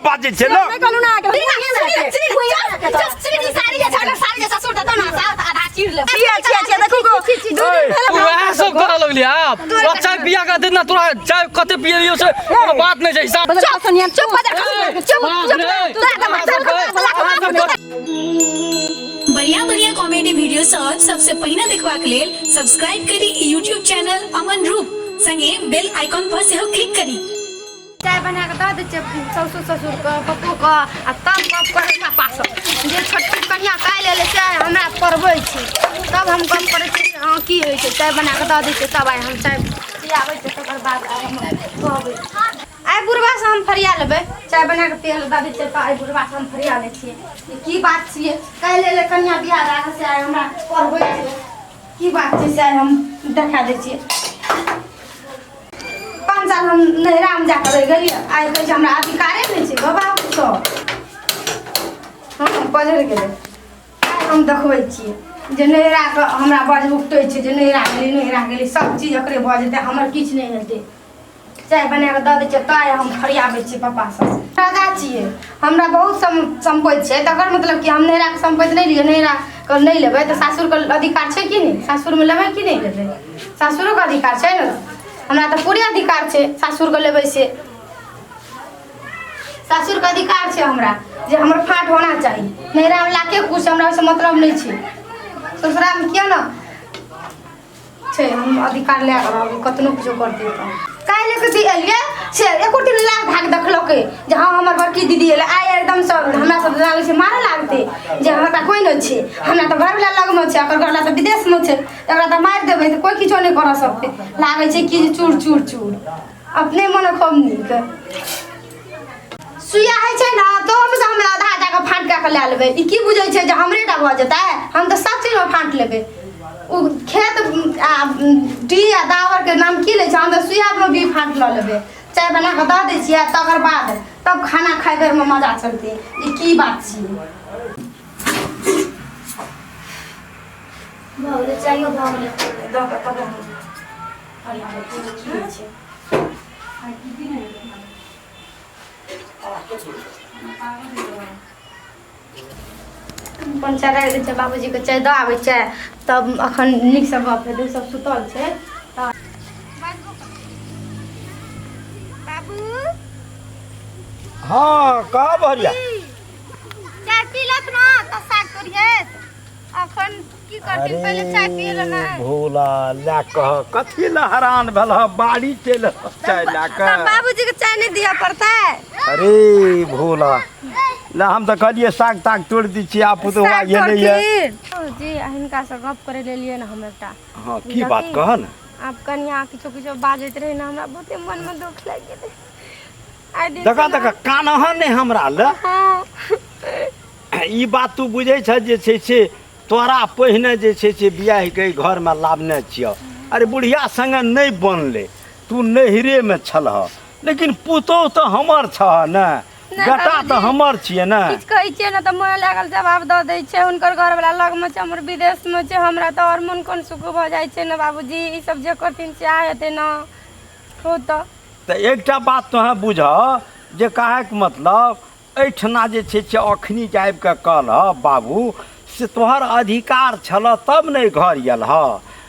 बाजे छे लोग चाय पिया का देना तोरा चाय कते पिए से बात नहीं छै हिसाब बढ़िया बढ़िया कॉमेडी वीडियो सब सबसे पहले देखवा के लेल सब्सक्राइब करी YouTube चैनल अमन रूप संगे बेल आइकन पर से क्लिक करी। चाय बना के दे ससुर ससुर के पप्पू के आ तब गप करे पास जे छोटकी कनिया काल्हि ले चाय हमरा पढ़बै छी तब हम गप करे छी हां की होय छै चाय बना के दे छै तब हम चाय पियाबै छै तकर बाद हम कहबै आइ बुढ़वा से हम फरिया लेबै चाय बना के पियल दे छै त आइ बुढ़वा से हम फरिया ले छियै की बात छियै काल्हि ले कनिया बियाह राख से आइ हमरा पढ़बै छै की बात छै से हम देखा दै छियै 5 साल हम नहरा में जाकर रह गई आई कह हमरा अधिकारे नहीं छै बाबा तो हम पढ़ गेलै हम देखबै छियै जे नहरा के हमरा बड़ उठै छै जे नहरा गेली सब चीज ओकरे भ जेतै हमर किछ नहीं हेतै चाय बना के द दै छै ताय हम फरियाबै छी पापा सब राजा छियै हमरा बहुत संपत्ति छै तकर मतलब कि हम नहरा के संपत्ति नहीं लियो नहरा के नहीं लेबै त सासुर के अधिकार छै कि नहीं सासुर में लेबै कि नहीं लेबै सासुरो के अधिकार छै न हमरा तो पूरे अधिकार छै सासुर के लेबै से सासुर के अधिकार छै हमरा जे हमर फाट होना चाहिए नहरा में लाके कुछ हमरा से मतलब नहीं छै ससुरा में किया ना छै हम अधिकार ले रहब कतनो कुछ करते त काहे ले के एलिए से एकोटी लाग भाग देखलकै जे हां हमर बड़की दीदी एले आइ एकदम से हमरा सब लागे छै मारे लागते जे हमरा कोई न छै हमरा तो घर वाला लग में छै ओकर घर वाला तो विदेश में छै एकरा त मार देबै त कोई किछो नहीं कर सकते लागे छै कि चूर चूर चूर अपने मन कम नीक सुइया है छै ना तो हम आधा आधा के फाट के ले लेबै ई की बुझै छै जे हमरे टा भ जेतै हम त सब चीज में फाट लेबै उ खेत डी या दावर के नाम की ले छै हम त सुइया में भी फाट ल लेबै चाय बना के द दै छियै तकर बाद तब खाना खाए बेर में मजा चलते ई की बात छियै भौले चाहिए भौले द के तब अरे की छै आ की दिन है पंचायत आइ छै बाबूजी के चाय द आबै छै तब अखन नीक से गप हेतै सब सुतल छै बाबू हां का भरिया चाय पी लत ना त साग करिए अखन की करती पहले चाय पी ले ना भोला ला कह कथि ल हैरान भेल बाड़ी चल चाय ला के बाबूजी के चाय नहीं दिया पड़ता है अरे भोला ला हम तो कहलिए साग ताग तोड़ दी छी आप तो ये नहीं है जी हिनका से गप करे ले लिए ना हम एकटा हां की बात कह न आप कन्या किछो किछो बाजैत रहे ना हमरा बहुते मन में दुख लाग गेलै देखा कानह ने हमरा ल ई बात तू बुझै छ जे छै से तोरा पहिने जे छै से बियाह के घर में लावने छियो अरे बुढ़िया संगे नहीं बनले तू नहिरे में छलह लेकिन पुतो तो हमर छ न बेटा तो हमर छिए न किछ कहै छिए न त मोय लागल जवाब द दै छै हुनकर घर वाला लग में छै हमर विदेश में छै हमरा त और मन कोन सुख भ जाय छै न बाबूजी ई सब जे करथिन से आ हेतै न हो त एकटा बात तोहे बुझ जे काहे के मतलब एठना जे छै से अखनी के आबि के कहल बाबू से तोहर अधिकार छल तब नहीं घर यल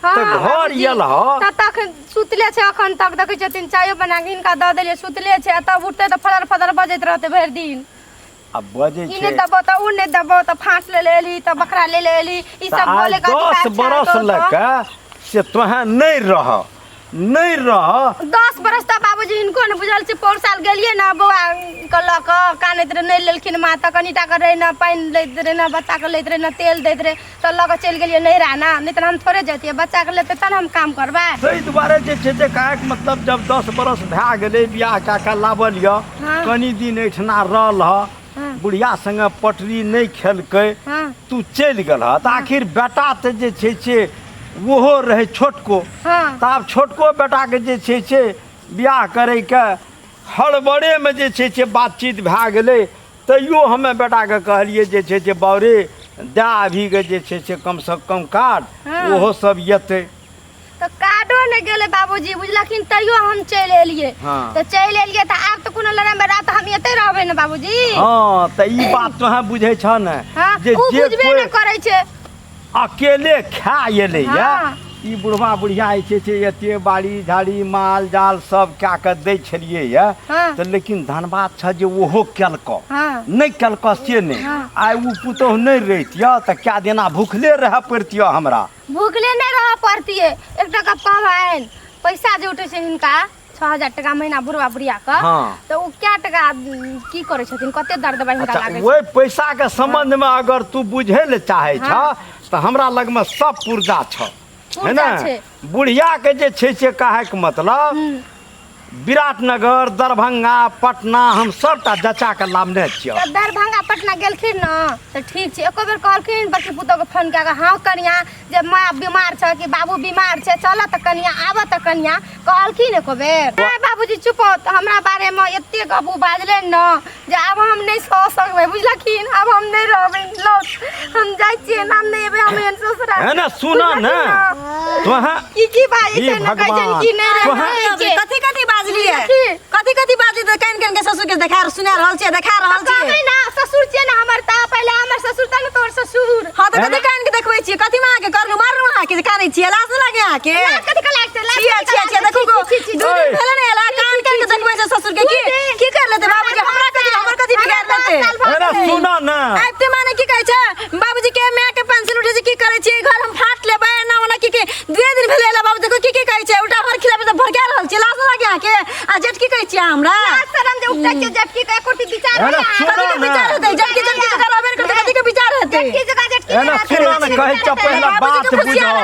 तो घर यल तक सुतले छै अखन तक देखै छथिन चाय बना के इनका द देलिए सुतले छै तब उठते त फदर फदर बजैत रहते भर दिन अब बजे छै इने दबो त उने दबो त फांस ले लेली त बकरा ले लेली ई सब बोले का 10 बरस लक से तोहे नहीं रह 10 बरस त बाबूजी इनको न बुझल छै 4 साल गेलिए ना बौआ के ल क कानैत रे नहीं लेलखिन मां त कनिटा के रे ना पानी लैत रे ना बच्चा के लैत रे ना तेल दैत रे त ल के चल गेलिए नहीं रहना नहीं त हम थोड़े जतिए बच्चा के लेते त हम काम करबा सही दुबारे जे छै जे काहे के मतलब जब 10 बरस भा गेलै बियाह का का लावल य कनी दिन एठना रहल बुढ़िया संगे पटरी नहीं खेलकै तू चल गेल त आखिर बेटा त जे छै से वो रहे छोटको तब छोटको बेटा के जे छै से बियाह करे के हड़बड़े में जे छै से बातचीत भए गेलै तैयो हमें बेटा के कहलिए जे छै से बौरे दे अभी के जे छै से कम से कम कार्ड ओहो सब येते तो कार्डो के गेले बाबूजी बुझलखिन तैयो हम चल एलिए तो चल एलिए त आब त कोनो लड़ाई में रात हम एते रहबे न बाबूजी। हां त ई बात तोहे बुझै छ न जे बुझबे न करै छै अकेले खा एले या ई बुढ़वा बुढ़िया छै एते बाड़ी झाड़ी माल जाल सब क्या के दै छलिए या त लेकिन धनबाद छ जे ओहो केलक नहीं केलक से नहीं आइ उ पुतोह नहीं रहितिया त क्या देना भूखले रह पड़तिया हमरा भूखले नहीं रह पड़तिए। एक टका कमाइन पैसा जे उठे छै हिनका 6000 टका महीना बुढ़वा बुढ़िया का तो उ क्या टका की करे छथिन कते दर्द दबाई हिनका लागे ओइ पैसा के संबंध में अगर तू बुझे ले चाहे छ त हमरा लग में सब पुर्जा छ है ना। बुढ़िया के जे छै से कहे के मतलब विराटनगर दरभंगा पटना हम सबटा जचा के लाभने छियै। दरभंगा पटना गेलखिन न त ठीक छै एको बेर कहलखिन बड़की पुतोह के फोन कए हां कनिया जे माँ बीमार छ कि बाबू बीमार छै चल त कनिया आब त कनिया कहलखिन एको बेर ए बाबूजी चुप हमरा बारे में एते गबू बाजले न जे अब हम नहीं सह सकबै बुझलखिन अब हम नहीं रहबै लो हम जाय छियै नाम नहीं एबे हम एन ससुरा है ना सुना न तोहा की बाजै छै न कहै छै की नहीं रहबै कथि कथि बाजलिए कथि कथि बाजी त कान के ससुर के देखा सुना रहल छै देखा रहल छै कहबै ना ससुर छै न हमर त पहिले हमर ससुर त न तोर ससुर हां त कथि कान के देखबै छी कथि मां के करलु मारलु आ के कानै छी लाज लागे आ के कथि का लागते छी देखो दू दिन भेले ने एला कान के देखबै छै ससुर के की कर लेते बाबूजी हमरा कथि हमर कथि बिगाड़ देते अरे सुना ना आते माने की कहै छै बाबूजी के मां के पेंशन उठे छै की करे छी घर हम फाट लेबै ना ओना की 2 दिन भेले एला बाबू देखो की कहै छै उल्टा भर खिलाबे त भरका रहल छै लाज लागे आ के आ जेठ की कहै छी हमरा शरम जे उठै छै जेठ की कहे कोटी विचार अरे सुना ना विचार हेतै जेठ की कराबे करते कथि के विचार हेतै की जगह जेठ की ना सुना ना कहै छ पहला बात बुझो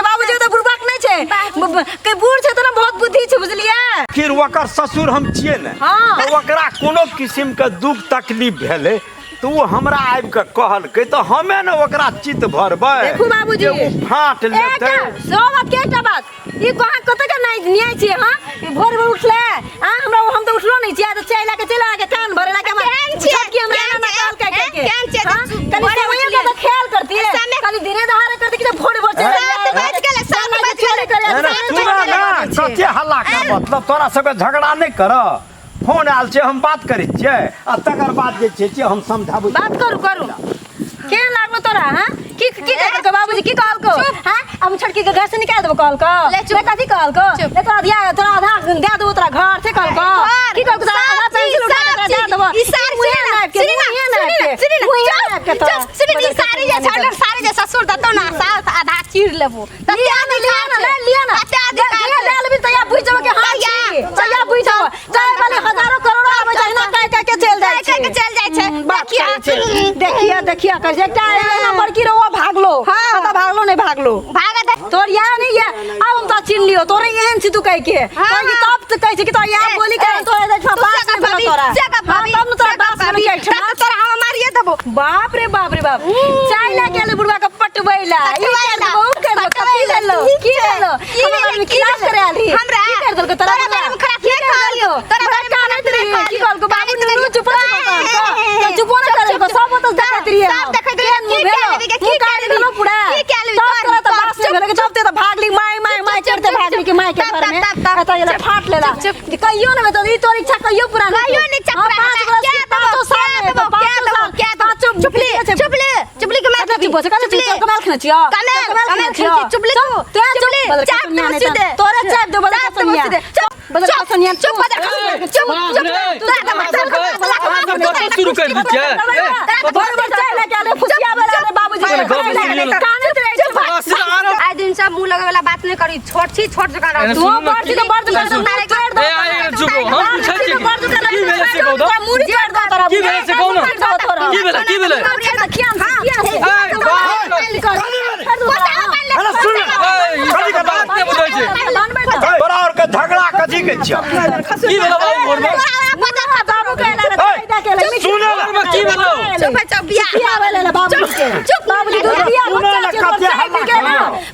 बाबूजी त बुढ़बाक नहीं छै के बूढ़ छै त ना बहुत बुद्धि छै बुझलिए फिर ओकर ससुर हम छिए न तो ओकरा कोनो किस्म के दुख तकलीफ भेले तो वो हमरा आबि के कहलकै तो हमे न ओकरा चित भरबै देखू बाबूजी फाट लेतै सोमत के एकटा बात ई कहां कते के नहीं न्याय छी हां ई भोर भोर उठले हां हम तो उठलो नहीं छी आ तो चला के कान भरे ला के हम छटकी हमरा ना काल के केन छै कनी समय का ख्याल करती है कनी दिने दहाड़े करती कि भोर भोर चला रात बज गेले सात बज गेले अरे सुना ना कते हल्ला का मतलब तोरा सब झगड़ा नहीं कर फोन आल छै हम बात करै छियै आ तकर बाद जे छै हम समझाबू बात करू के लागलो तोरा हां की कहलको बाबूजी की कहलको हां हम छटकी के घर से निकाल देबो कहलको ले कथि कहलको ले तोरा दिया तोरा आधा दे देबो तोरा घर से कहलको की कहलको तोरा आधा पेंसिल उठा के दे देबो ई सारी सुनी सारी जे छड़ सारी जे ससुर दतो ना साथ आधा चीर लेबो तते आधा लिया ना तते ले लेबी त या बुझ जब के हां या बुझ जब चाहे वाले हजारों करोड़ों आवे छै ना कह के चल जाय छै देखिया कर एकटा ना बड़की रो भागलो हां त भागलो भागा दे तोर यार नहीं है अब हम तो चिन लियो तोरे एहन छी तू कह के कि तब तो कह छी कि तो यार बोली कर तोरे देख बात नहीं बोला तोरा तब न तोरा बात सुन के तोरा हम मारिए देबो बाप रे बाप चाय ला के बुढ़वा का पटवैला ई कर बहुत कर कथि ले लो की ले लो हमरा में खिलाफ करे आली हमरा की कर दल तोरा बारे में खराब के कहलियो तोरा बारे में कानत रे की कहलको बाबू नु चुप चुप ना करे को सब तो देखत रही सब देखत रही की काट देलो पूरा की केलु तोरा तो बास से भेले के चलते तो भागली माय करते भागली के माय के घर में तो ये फाट लेला कहियो ना तो ई तोर इच्छा कहियो पूरा कहियो नहीं इच्छा पूरा क्या तो सामने तो क्या तो चुपली के मैं चुप हो कल चुप कमाल खने छियो कमाल चुपली तोरे चाप दे बड़ा सनिया बड़ा सनिया चुप शुरू कर दी क्या बराबर चले के फुसिया वाला बाबूजी आज दिन सब मुंह लगे वाला बात नहीं करी छोट जगह रह तू बड़ जी तो बड़ दुकान ए आए चुप हम पूछै छी की भेले से कहू तो मुड़ी चढ़ दो तोरा की भेले से कहू ना की भेले अरे सुन कथि के बात के बुझै छै तोरा और के झगड़ा कथि के छियै की भेले बाबू घर में बाबू कहला रे फायदा केले सुन घर में की भेले चुप बिया वाला बाबू के चुप बाबूजी दूध बिया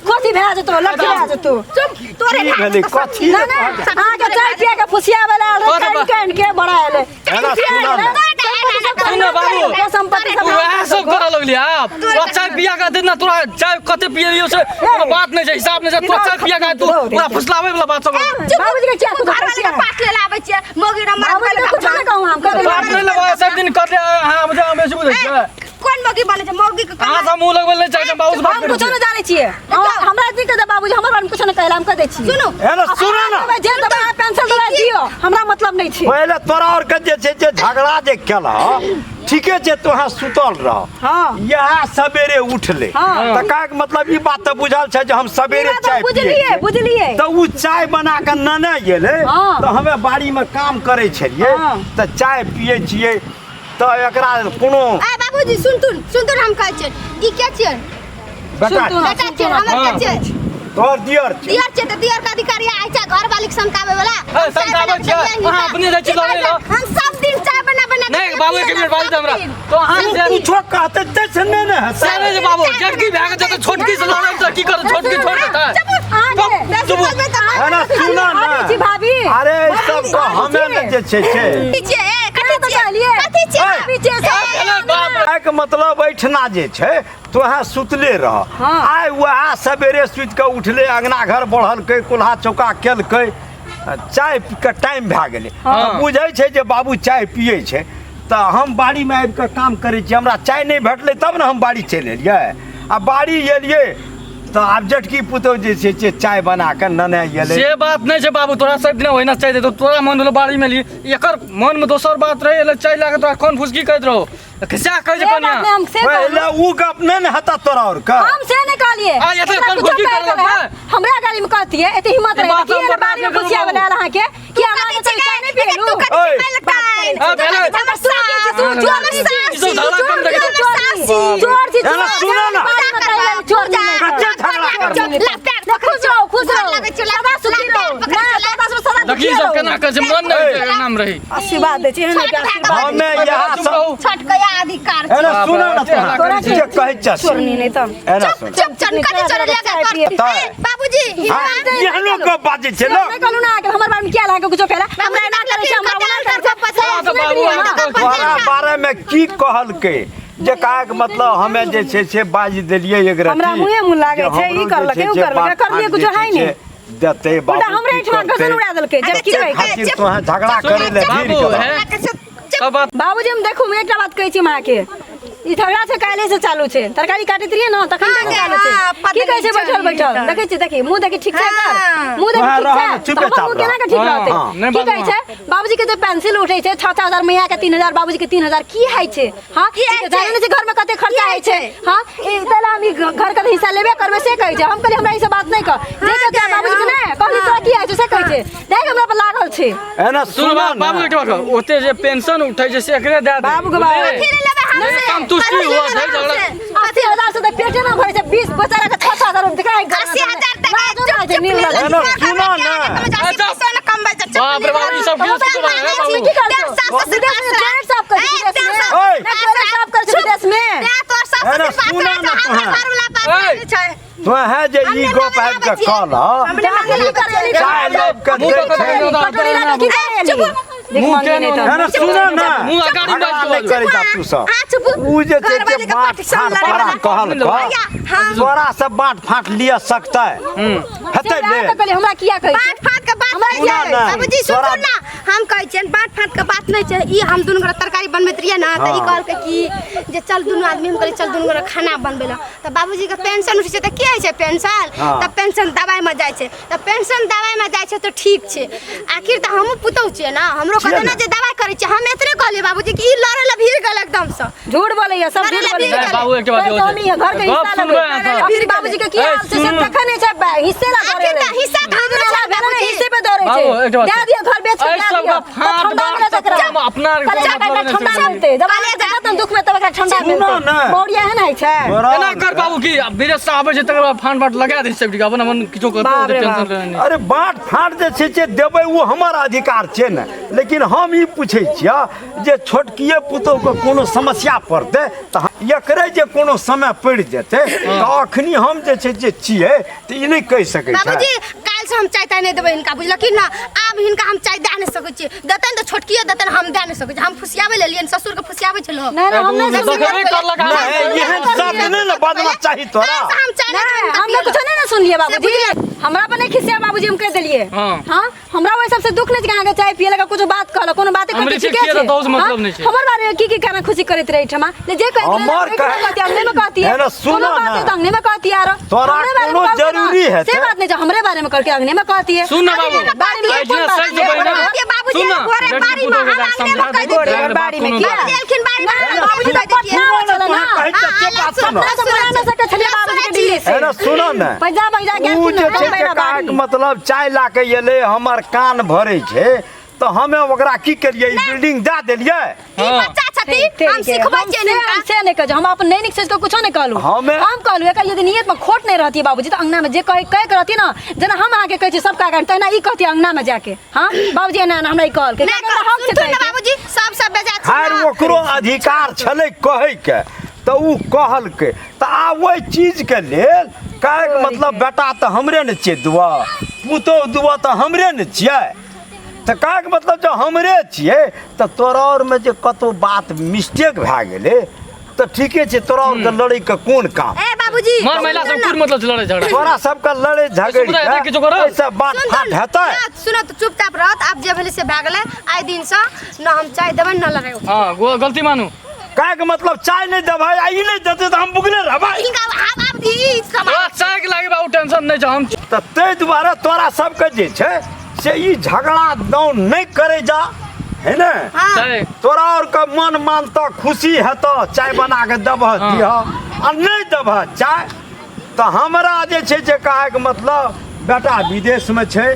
कथि भए जतो लग भए जतो चुप तोरे भेले कथि ना ना आगे चाय पिया के फुसिया वाला कान के बड़ा है अरे सुन सुन बाबू संपत्ति सब वह सब करे लगली आप अच्छा बिया का देना तोरा चाय कते पिए लियो से बात नहीं छै हिसाब नहीं छै तोरा चाय पिया का तू पूरा फुसलावे वाला बात सब बाबूजी के क्या कुछ घर वाले के पास ले लाबै छियै मोगी रे मार कुछ नहीं कहूं हम कर बात नहीं लगा सब दिन कर ले हां मुझे हम ऐसे बुझै छै कोन मोगी बने छै मोगी के हां हम मुंह लगबल नहीं चाहिए बाबू से बात हम कर कुछ नहीं जाने छिए हमरा दी के बाबूजी हमर बारे में कुछ नहीं कहला हम कह दे छी सुनो सुनो ना जे दबा पेंशन दबा दियो हमरा मतलब नहीं छै पहले तोरा और के जे छै जे झगड़ा जे केला ठीके छै तोहा सुतल रह हां यह सवेरे उठले त का के मतलब ई बात त बुझल छै जे हम सवेरे चाय बुझलिए त उ चाय बना के नने गेले त हमें बाड़ी में काम करे छलिए त चाय पिए छिए त एकरा कोनो आ बाबूजी सुन हम कहै छियै ई के छियै बेटा छियै हमर के छियै तोर दियर छै त दियर का अधिकारी आइ छै घर वाली के समकावे वाला समकावे छै हां अपने रह छी लगे हम सब दिन चाय बना नहीं बाबू के मिनट बाजी हमरा तो हम से कुछो कहते तैसे ने सारे जे बाबू जटकी भाग जत छोटकी से लड़ै त की कर छोटकी छोड़ देता है ना सुना ना भाभी अरे सब को हमें न जे छै के मतलब ऐठना जे छै तोहा सुतले रह आइ वह सवेरे सुत के उठले अंगना घर बढ़लकै कुल्हा चौका केलकै चाय के टाइम भए गेलै बुझै छै जे बाबू चाय पिए छै त हम बाड़ी में आबि के काम करे छी हमरा चाय नहीं भेटले तब न हम बाड़ी चलि एलियै आ बाड़ी एलियै त आब जटकी पुतौ जे छै चाय बना के नने गेलै से बात नहीं छै बाबू तोरा सब दिन होइना चाहिए तो तोरा मन होलो बाड़ी में ली एकर मन में दोसर बात रहे ले चाय लागे तोरा कौन फुसकी कहत रहो कैसा कह जे कनिया पहले उ गप नहीं न हता तोरा और का हम से नहीं कहलिए आ ये तो कौन फुसकी कर हमरा गाड़ी में कहती है एते हिम्मत रहे कि ये बाड़ी में खुशिया बनाला हां के कि हमरा के चाय नहीं पिएलू हां सुनो ना देखिए सब केना कर से मन नहीं नाम रही आशीर्वाद दे छी हमें यहां सब छटकया अधिकार है ना सुनो ना तोरा जे कहै छ छोड़नी नहीं त है ना सुन चुप चनका चोर लगा बाबूजी ये लोग को बाजे छै लो नहीं कहलू ना कि हमर बारे में क्या लागे कुछ कहला हमरा ना करे छै हमरा तोरा बारे में की कहलकै जे काहे के मतलब हमें जे छै से बाज देलिए एक रति हमरा मुंह लागे छै ई करलकै उ करलकै करलिए कुछ है नहीं देते बाबू हमरे इठमा घसन उड़ा देलकै जब की कहै खातिर तो झगड़ा करे ले भीड़ बाबूजी हम देखू मैं एकटा बात कहै छी मां के ई झगड़ा से काले से चालू छे तरकारी काटैत रहिए न तखन से चालू छे की कहै छै बैठल देखै छी देखी मुंह देखी ठीक छै कर मुंह देखी ठीक छै मुंह केना के ठीक रहतै की कहै छै बाबूजी के जे पेंसिल उठै छै 6000 मैया के 3000 बाबूजी के 3000 की है छै हां जाने छै घर में कते खर्चा है छै हां ए तला हम घर का हिस्सा लेबे करबे से कहै छै हम कहली हमरा ई सब बात नहीं कर देख के बाबूजी के ने कहली तोरा की है छै से कहै छै देख हमरा पर लागल छै है ना सुन बाबू के बात ओते जे पेंशन उठै छै से एकरे दे दे बाबू के बाबू काम तुष्टि हुआ है झगड़ा 80000 से पेटे ना भरे छै 20 बेचारा के 6000 रुपया दिखाई 80000 तक है ना सुनो ना बाप रे बाप ई सब की सुन रहा है बाबू की करतो डेढ़ साफ कर साफ कर विदेश में है ना सुनो ना तो है जे ई गप आबि के कहल चाय लोग के दे छै मुंह के है ना सुनो ना मुंह अगाड़ी नहीं करे जा तू सब उ जे छै जे बात फाट कहल तोरा सब बात फाट लिया सकता है हेतै ले कहली हमरा किया कहै बात फाट के बात नहीं छै बाबूजी सुनो ना हम कहै छियन बात फाट के बात नहीं छै ई हम दुनु गोरा तरकारी बनबैत रहिए ना त ई कहल के की जे चल दुनु आदमी हम कहली चल दुनु गोरा खाना बनबे ला त बाबूजी के पेंशन उठै छै त की है छै पेंशन त पेंशन दवाई में जाय छै त पेंशन दवाई में जाय छै त ठीक छै आखिर त हमहु पुतौ छियै ना हमरो कहते ना जे दवाई करै छै हम एतरे कहलिए बाबूजी की ई लड़े ला भीड़ गेल एकदम से झूठ बोलैया सब झूठ बोलैया बाबू एक बात हो घर के हिस्सा लगे फिर बाबूजी के की हाल से सब तखने छै हिस्से ला करे रे हिस्सा बाबूजी हिस्से पे दौड़े छै दे दियो घर बेच के दे दियो अपना ठंडा मिलते दवाई जगह तुम दुख में तब ठंडा मिलते बोरिया है ना छै केना कर बाबू की विदेश से आबै छै तकर फान बाट लगा दे सब अपन अपन किछो करतो टेंशन करे अरे बाट फाट जे छै देबै वो हमर अधिकार छै ने लेकिन हम ई पूछै छियै जे छोटकिए पुतौ के कोनो समस्या पड़तै त एकरे जे कोनो समय पड़ जेतै त अखनी हम जे छै जे छियै त ई नहीं कह सकै छै बाबूजी काल से हम चाय ताय नहीं देबै इनका बुझलखिन ना। आब इनका हम चाय दे नहीं सकै छी। देतन तो छोटकिए देतन, हम दे नहीं सकै छी। हम फुसियाबे लेलियन, ससुर के फुसियाबे छलो। नहीं हम नहीं देखबे करला का नहीं एहन शब्द नहीं ना बदला चाही तोरा। हम चाय नहीं हमने कुछ नहीं ना सुन लिया बाबूजी। हमरा पर नहीं खिसिया बाबूजी, हम कह देलिए। हां हमरा ओइ सबसे दुख नहीं कि आगे चाय पिए लगा कुछ बात कहलो, कोनो बात हमरे करते ठीक है तो मतलब नहीं छै। हमर बारे में की करना खुशी करत रही ठमा ले जे कह हमर कहती हमने में कहती है ना सुनो ना अंगने में कहती यार तोरा कोनो जरूरी है से बात नहीं जो हमरे बारे में करके अंगने में कहती है। सुन ना बाबू बारी में इतना सही से बहना बाबूजी सुन ना गोरे बारी में हम अंगने में कह देलिए। बारी में क्या देलखिन बारी में बाबूजी कह देलिए। कहे के बात सुनो ना सके छले बाबूजी के दिल्ली से। है ना सुनो ना पैसा पैसा के उ जे छै के का मतलब चाय ला के एले हमर कान भरे छै तो हमें ओकरा की करिए ई बिल्डिंग दे देलिए। ई बच्चा छथि हम सिखबै छै ने से नहीं कह हम अपन नहीं निक को कुछो नहीं कहलू। हम कहलू एक यदि नियत में खोट नहीं रहती बाबूजी तो अंगना में जे कह के रहती ना जना हम आके कहै छी सब का तहना ई कहती अंगना में जाके। हां बाबूजी ना हमरा ई कहल के हम से कह बाबूजी सब बेजा छै। हर ओकरो अधिकार छले कहे के तो उ कहल के त आ ओइ चीज के लेल काहे के मतलब बेटा तो हमरे ने छियै दुआ पुतो दुआ तो हमरे ने छियै तो काहे के मतलब जो हमरे छियै तो तोरा और में जे कतो बात मिस्टेक भए गेले तो ठीके छै तोरा और के लड़ै के कोन काम। ए बाबूजी मार महिला सब पूर मतलब लड़े झगड़ा तोरा सब के लड़ै झगड़ ऐसा बात फाट हेतै। सुनो तो चुपचाप रहत आप जे भेले से भए गेलै आइ दिन से न हम चाय देबै न लड़ाई। हां गलती मानू काहे के मतलब चाय नहीं देबै आई नहीं देते तो हम बुगले रहबै। इनका आप ई समाज चाय के लागे बाबू टेंशन नहीं छ हम तो तै दुआरे तोरा सबके जे छै से ई झगड़ा दाउन नहीं करे जा है ना। चाय तोरा और का मन मानता खुशी हेतो चाय बना के देबह दिह आ नहीं देबह चाय तो हमरा जे छै जे कहे के मतलब बेटा विदेश में छै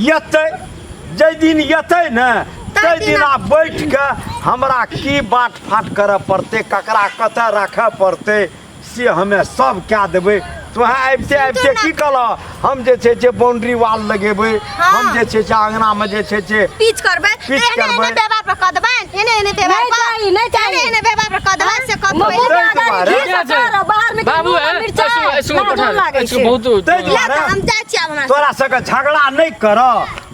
येतै जै दिन येतै न तै दिन आ बैठ के हमरा की बात फाट करे पड़ते ककरा कतऽ रखे पड़ते से हमें सब क्या देबै। तो आबिते की कहल हम जे छै जे बाउंड्री वाल लगेबै हम जे छै आंगना में जे छै जे पिच करबै एने व्यवहार पर क देबै एने व्यवहार पर नहीं चाहिए एने व्यवहार पर क देबै से क देबै बाहर में बाबू ऐसे बहुत हम जाय छी हमरा तोरा सबके झगड़ा नहीं कर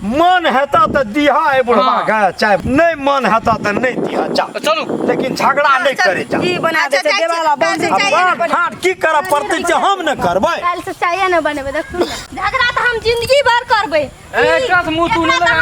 मन हेता तो दिहा ए बुढ़वा के चाहे नहीं मन हेता तो नहीं दिहा जा चलू लेकिन झगड़ा नहीं करे जा। ई बना दे से देवाला अब फाट की करे पड़ते छै हम न करबै काल से चाय न बनेबै देखू झगड़ा तो हम जिंदगी भर करबै। एक मुंह तू नहीं लगा